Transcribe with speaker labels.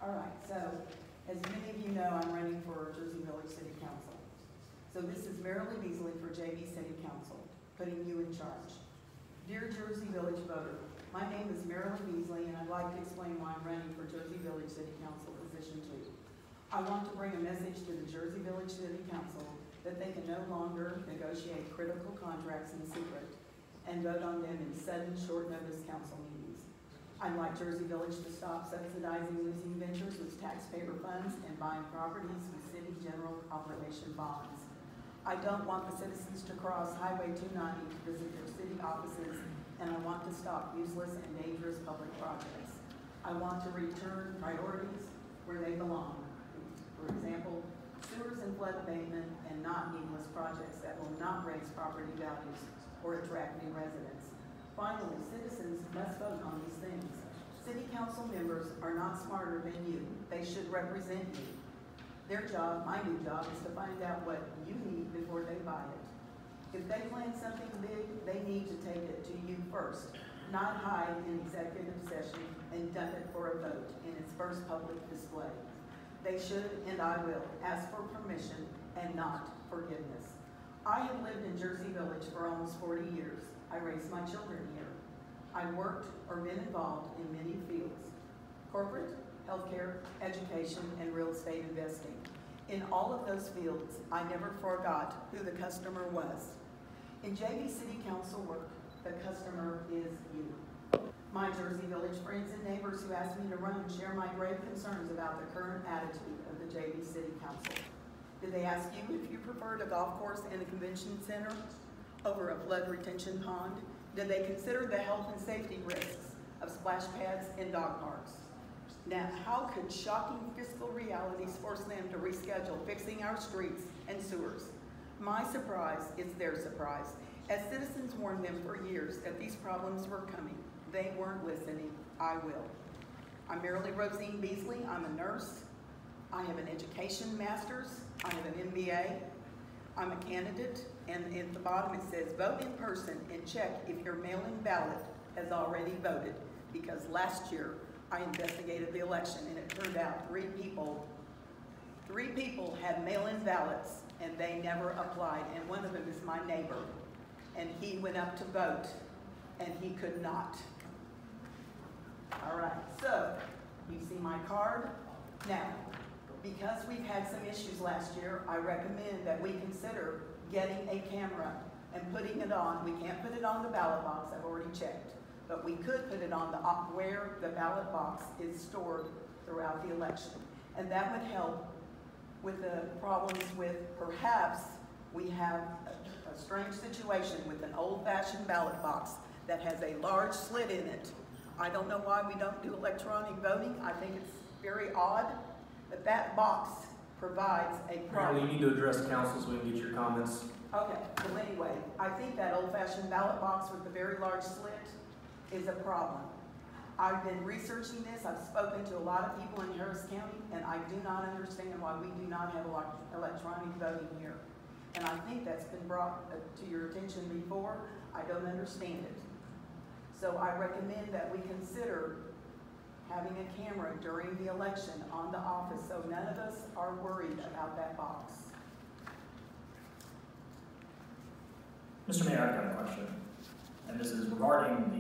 Speaker 1: All right, so as many of you know, I'm running for Jersey Village City Council. So this is Merrilee Beazley for JV City Council, putting you in charge. Dear Jersey Village voter, my name is Merrilee Beazley, and I'd like to explain why I'm running for Jersey Village City Council position 2. I want to bring a message to the Jersey Village City Council that they can no longer negotiate critical contracts in secret and vote on them in sudden, short-notice council meetings. I'd like Jersey Village to stop subsidizing losing ventures with taxpayer funds and buying properties with city general obligation bonds. I don't want the citizens to cross Highway 290 to visit their city offices, and I want to stop useless and dangerous public projects. I want to return priorities where they belong. For example, sewers and flood abatement, and not needless projects that will not raise property values or attract new residents. Finally, citizens must vote on these things. City council members are not smarter than you. They should represent you. Their job, my new job, is to find out what you need before they buy it. If they plan something big, they need to take it to you first, not hide in executive session and dump it for a vote in its first public display. They should, and I will, ask for permission and not forgiveness. I have lived in Jersey Village for almost 40 years. I raised my children here. I worked or been involved in many fields: corporate, healthcare, education, and real estate investing. In all of those fields, I never forgot who the customer was. In JV City Council work, the customer is you. My Jersey Village friends and neighbors who asked me to run share my grave concerns about the current attitude of the JV City Council. Did they ask you if you preferred a golf course and a convention center over a flood retention pond? Did they consider the health and safety risks of splash pads and dog parks? Now, how could shocking fiscal realities force them to reschedule fixing our streets and sewers? My surprise is their surprise. As citizens warned them for years that these problems were coming, they weren't listening. I will. I'm Merrilee Beazley. I'm a nurse. I have an education master's. I have an MBA. I'm a candidate, and at the bottom it says vote in person and check if your mail-in ballot has already voted, because last year I investigated the election and it turned out three people had mail-in ballots and they never applied, and one of them is my neighbor, and he went up to vote and he could not. All right, so you see my card. Now, because we've had some issues last year, I recommend that we consider getting a camera and putting it on. We can't put it on the ballot box, I've already checked, but we could put it on where the ballot box is stored throughout the election. And that would help with the problems with, perhaps we have a strange situation with an old-fashioned ballot box that has a large slit in it. I don't know why we don't do electronic voting. I think it's very odd. But that box provides a problem.
Speaker 2: You need to address council so we can get your comments.
Speaker 1: Okay, well anyway, I think that old-fashioned ballot box with the very large slit is a problem. I've been researching this. I've spoken to a lot of people in Harris County, and I do not understand why we do not have electronic voting here. And I think that's been brought to your attention before. I don't understand it. So I recommend that we consider having a camera during the election on the office so none of us are worried about that box.
Speaker 2: Mr. Mayor, I've got a question, and this is regarding the